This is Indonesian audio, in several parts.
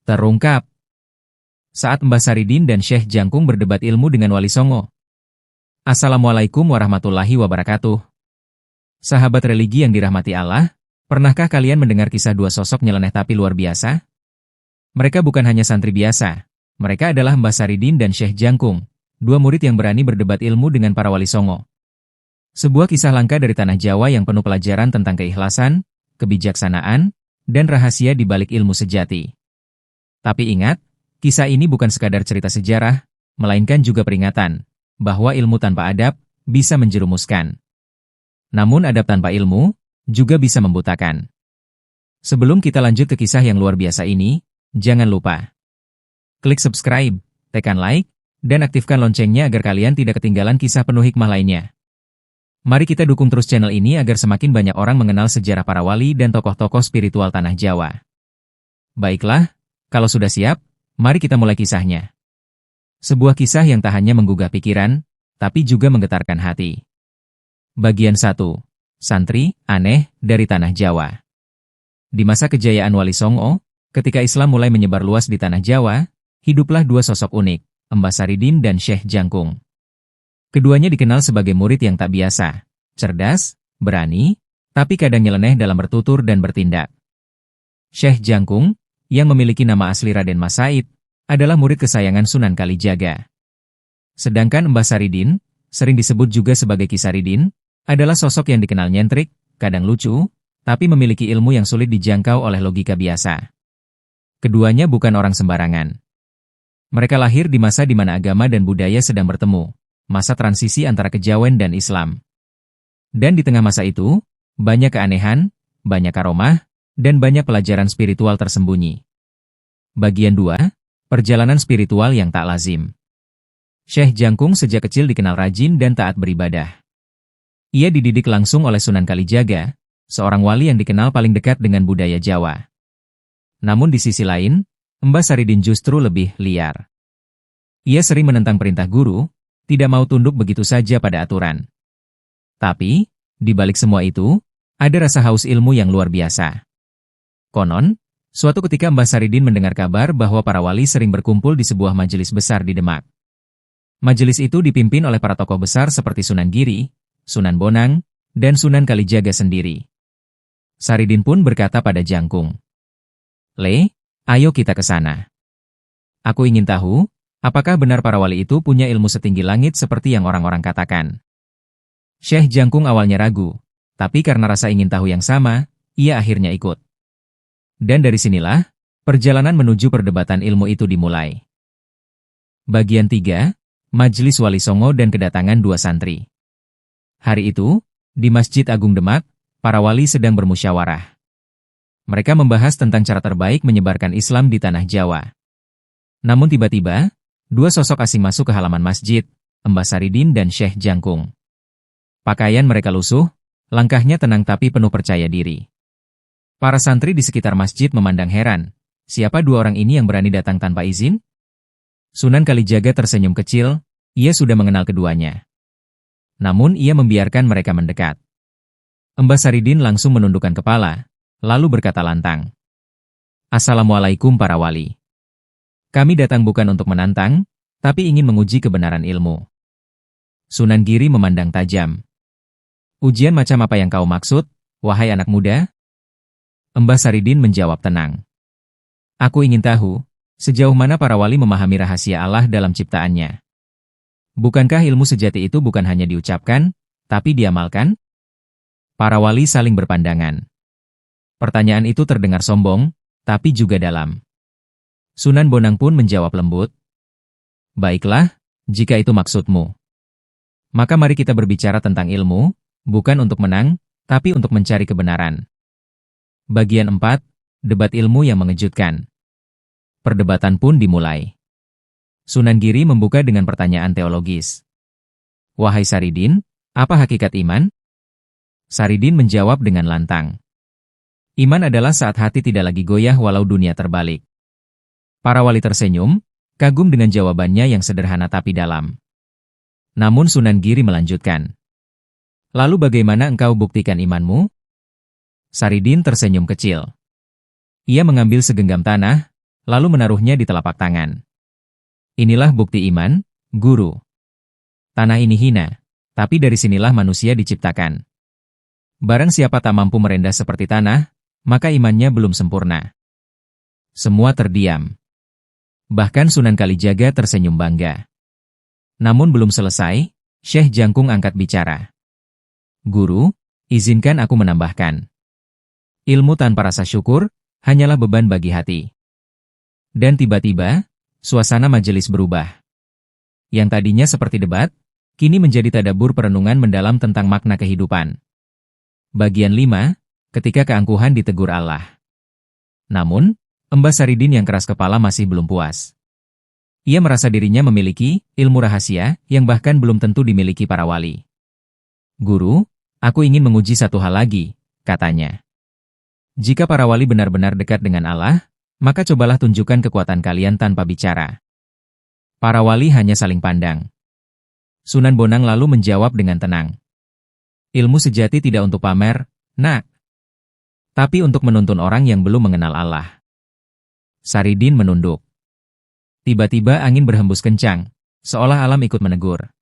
Terungkap saat Mbah Saridin dan Syekh Jangkung berdebat ilmu dengan Wali Songo. Assalamualaikum warahmatullahi wabarakatuh. Sahabat religi yang dirahmati Allah, pernahkah kalian mendengar kisah dua sosok nyeleneh tapi luar biasa? Mereka bukan hanya santri biasa, mereka adalah Mbah Saridin dan Syekh Jangkung, dua murid yang berani berdebat ilmu dengan para Wali Songo. Sebuah kisah langka dari tanah Jawa yang penuh pelajaran tentang keikhlasan, kebijaksanaan, dan rahasia di balik ilmu sejati. Tapi ingat, kisah ini bukan sekadar cerita sejarah, melainkan juga peringatan bahwa ilmu tanpa adab bisa menjerumuskan. Namun adab tanpa ilmu juga bisa membutakan. Sebelum kita lanjut ke kisah yang luar biasa ini, jangan lupa klik subscribe, tekan like, dan aktifkan loncengnya agar kalian tidak ketinggalan kisah penuh hikmah lainnya. Mari kita dukung terus channel ini agar semakin banyak orang mengenal sejarah para wali dan tokoh-tokoh spiritual tanah Jawa. Baiklah, kalau sudah siap, mari kita mulai kisahnya. Sebuah kisah yang tak hanya menggugah pikiran, tapi juga menggetarkan hati. Bagian 1. Santri aneh dari tanah Jawa. Di masa kejayaan Wali Songo, ketika Islam mulai menyebar luas di tanah Jawa, hiduplah dua sosok unik, Mbah Saridin dan Syekh Jangkung. Keduanya dikenal sebagai murid yang tak biasa, cerdas, berani, tapi kadang nyeleneh dalam bertutur dan bertindak. Syekh Jangkung, yang memiliki nama asli Raden Mas Said, adalah murid kesayangan Sunan Kalijaga. Sedangkan Mbah Saridin, sering disebut juga sebagai Ki Saridin, adalah sosok yang dikenal nyentrik, kadang lucu, tapi memiliki ilmu yang sulit dijangkau oleh logika biasa. Keduanya bukan orang sembarangan. Mereka lahir di masa di mana agama dan budaya sedang bertemu, masa transisi antara kejawen dan Islam. Dan di tengah masa itu, banyak keanehan, banyak karomah, dan banyak pelajaran spiritual tersembunyi. Bagian 2. Perjalanan spiritual yang tak lazim. Syekh Jangkung sejak kecil dikenal rajin dan taat beribadah. Ia dididik langsung oleh Sunan Kalijaga, seorang wali yang dikenal paling dekat dengan budaya Jawa. Namun di sisi lain, Mbah Saridin justru lebih liar. Ia sering menentang perintah guru, tidak mau tunduk begitu saja pada aturan. Tapi, di balik semua itu, ada rasa haus ilmu yang luar biasa. Konon, suatu ketika Mbah Saridin mendengar kabar bahwa para wali sering berkumpul di sebuah majelis besar di Demak. Majelis itu dipimpin oleh para tokoh besar seperti Sunan Giri, Sunan Bonang, dan Sunan Kalijaga sendiri. Saridin pun berkata pada Jangkung, "Le, ayo kita ke sana. Aku ingin tahu, apakah benar para wali itu punya ilmu setinggi langit seperti yang orang-orang katakan?" Syekh Jangkung awalnya ragu, tapi karena rasa ingin tahu yang sama, ia akhirnya ikut. Dan dari sinilah, perjalanan menuju perdebatan ilmu itu dimulai. Bagian 3. Majelis Wali Songo dan kedatangan dua santri. Hari itu, di Masjid Agung Demak, para wali sedang bermusyawarah. Mereka membahas tentang cara terbaik menyebarkan Islam di tanah Jawa. Namun tiba-tiba, dua sosok asing masuk ke halaman masjid, Mbah Saridin dan Syekh Jangkung. Pakaian mereka lusuh, langkahnya tenang tapi penuh percaya diri. Para santri di sekitar masjid memandang heran, siapa dua orang ini yang berani datang tanpa izin? Sunan Kalijaga tersenyum kecil, ia sudah mengenal keduanya. Namun ia membiarkan mereka mendekat. Mbah Saridin langsung menundukkan kepala, lalu berkata lantang, "Assalamualaikum para wali. Kami datang bukan untuk menantang, tapi ingin menguji kebenaran ilmu." Sunan Giri memandang tajam. "Ujian macam apa yang kau maksud, wahai anak muda?" Mbah Saridin menjawab tenang, "Aku ingin tahu, sejauh mana para wali memahami rahasia Allah dalam ciptaannya. Bukankah ilmu sejati itu bukan hanya diucapkan, tapi diamalkan?" Para wali saling berpandangan. Pertanyaan itu terdengar sombong, tapi juga dalam. Sunan Bonang pun menjawab lembut, "Baiklah, jika itu maksudmu. Maka mari kita berbicara tentang ilmu, bukan untuk menang, tapi untuk mencari kebenaran." Bagian 4. Debat ilmu yang mengejutkan. Perdebatan pun dimulai. Sunan Giri membuka dengan pertanyaan teologis. "Wahai Saridin, apa hakikat iman?" Saridin menjawab dengan lantang, "Iman adalah saat hati tidak lagi goyah walau dunia terbalik." Para wali tersenyum, kagum dengan jawabannya yang sederhana tapi dalam. Namun Sunan Giri melanjutkan, "Lalu bagaimana engkau buktikan imanmu?" Saridin tersenyum kecil. Ia mengambil segenggam tanah, lalu menaruhnya di telapak tangan. Inilah bukti iman, guru. Tanah ini hina, tapi dari sinilah manusia diciptakan. Barang siapa tak mampu merendah seperti tanah, maka imannya belum sempurna. Semua terdiam. Bahkan Sunan Kalijaga tersenyum bangga. Namun belum selesai, Syekh Jangkung angkat bicara. Guru, izinkan aku menambahkan. Ilmu tanpa rasa syukur, hanyalah beban bagi hati. Dan tiba-tiba, suasana majelis berubah. Yang tadinya seperti debat, kini menjadi tadabbur perenungan mendalam tentang makna kehidupan. Bagian 5, ketika keangkuhan ditegur Allah. Namun, Mbah Saridin yang keras kepala masih belum puas. Ia merasa dirinya memiliki ilmu rahasia yang bahkan belum tentu dimiliki para wali. Guru, aku ingin menguji satu hal lagi, katanya. Jika para wali benar-benar dekat dengan Allah, maka cobalah tunjukkan kekuatan kalian tanpa bicara. Para wali hanya saling pandang. Sunan Bonang lalu menjawab dengan tenang. Ilmu sejati tidak untuk pamer, nak. Tapi untuk menuntun orang yang belum mengenal Allah. Saridin menunduk. Tiba-tiba angin berhembus kencang, seolah alam ikut menegur.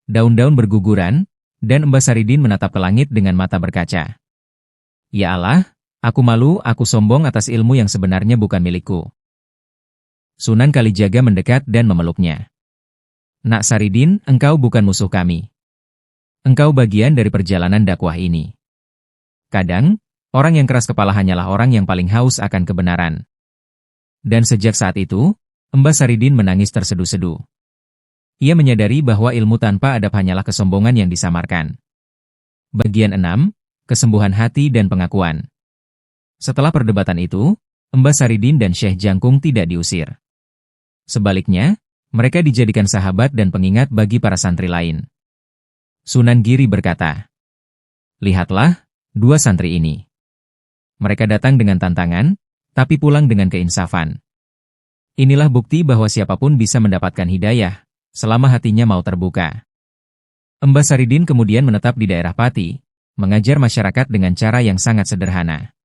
Daun-daun berguguran, dan Mbah Saridin menatap ke langit dengan mata berkaca. Ya Allah, aku malu, aku sombong atas ilmu yang sebenarnya bukan milikku. Sunan Kalijaga mendekat dan memeluknya. Nak Saridin, engkau bukan musuh kami. Engkau bagian dari perjalanan dakwah ini. Kadang, orang yang keras kepala hanyalah orang yang paling haus akan kebenaran. Dan sejak saat itu, Mbah Saridin menangis terseduh-seduh. Ia menyadari bahwa ilmu tanpa adab hanyalah kesombongan yang disamarkan. Bagian 6, kesembuhan hati dan pengakuan. Setelah perdebatan itu, Mbah Saridin dan Syekh Jangkung tidak diusir. Sebaliknya, mereka dijadikan sahabat dan pengingat bagi para santri lain. Sunan Giri berkata, lihatlah, dua santri ini. Mereka datang dengan tantangan, tapi pulang dengan keinsafan. Inilah bukti bahwa siapapun bisa mendapatkan hidayah, selama hatinya mau terbuka. Mbah Saridin kemudian menetap di daerah Pati, mengajar masyarakat dengan cara yang sangat sederhana.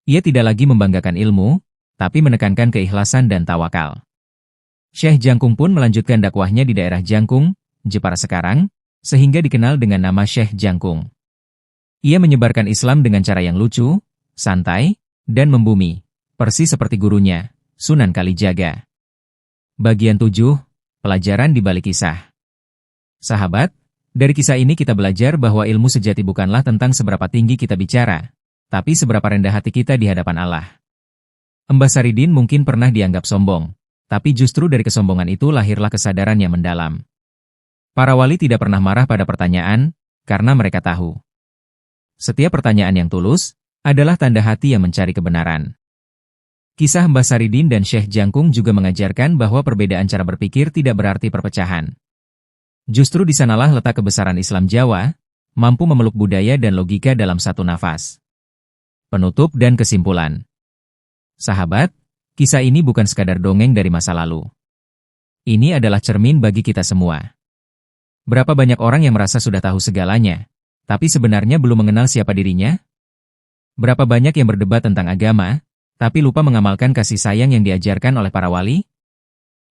Ia tidak lagi membanggakan ilmu, tapi menekankan keikhlasan dan tawakal. Syekh Jangkung pun melanjutkan dakwahnya di daerah Jangkung, Jepara sekarang, sehingga dikenal dengan nama Syekh Jangkung. Ia menyebarkan Islam dengan cara yang lucu, santai, dan membumi, persis seperti gurunya, Sunan Kalijaga. Bagian 7, pelajaran di balik kisah. Sahabat, dari kisah ini kita belajar bahwa ilmu sejati bukanlah tentang seberapa tinggi kita bicara, tapi seberapa rendah hati kita di hadapan Allah. Mbah Saridin mungkin pernah dianggap sombong, tapi justru dari kesombongan itu lahirlah kesadaran yang mendalam. Para wali tidak pernah marah pada pertanyaan, karena mereka tahu. Setiap pertanyaan yang tulus adalah tanda hati yang mencari kebenaran. Kisah Mbah Saridin dan Syekh Jangkung juga mengajarkan bahwa perbedaan cara berpikir tidak berarti perpecahan. Justru di sanalah letak kebesaran Islam Jawa, mampu memeluk budaya dan logika dalam satu nafas. Penutup dan kesimpulan. Sahabat, kisah ini bukan sekadar dongeng dari masa lalu. Ini adalah cermin bagi kita semua. Berapa banyak orang yang merasa sudah tahu segalanya, tapi sebenarnya belum mengenal siapa dirinya? Berapa banyak yang berdebat tentang agama, tapi lupa mengamalkan kasih sayang yang diajarkan oleh para wali?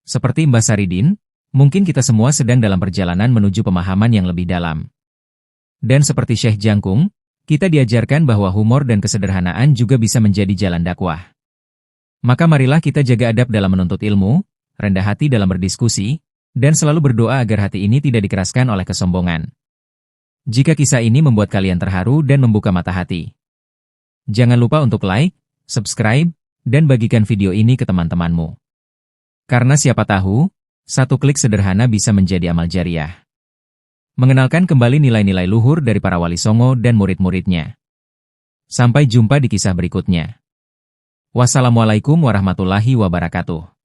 Seperti Mbah Saridin, mungkin kita semua sedang dalam perjalanan menuju pemahaman yang lebih dalam. Dan seperti Syekh Jangkung, kita diajarkan bahwa humor dan kesederhanaan juga bisa menjadi jalan dakwah. Maka marilah kita jaga adab dalam menuntut ilmu, rendah hati dalam berdiskusi, dan selalu berdoa agar hati ini tidak dikeraskan oleh kesombongan. Jika kisah ini membuat kalian terharu dan membuka mata hati, jangan lupa untuk like, subscribe, dan bagikan video ini ke teman-temanmu. Karena siapa tahu, satu klik sederhana bisa menjadi amal jariah. Mengenalkan kembali nilai-nilai luhur dari para wali songo dan murid-muridnya. Sampai jumpa di kisah berikutnya. Wassalamualaikum warahmatullahi wabarakatuh.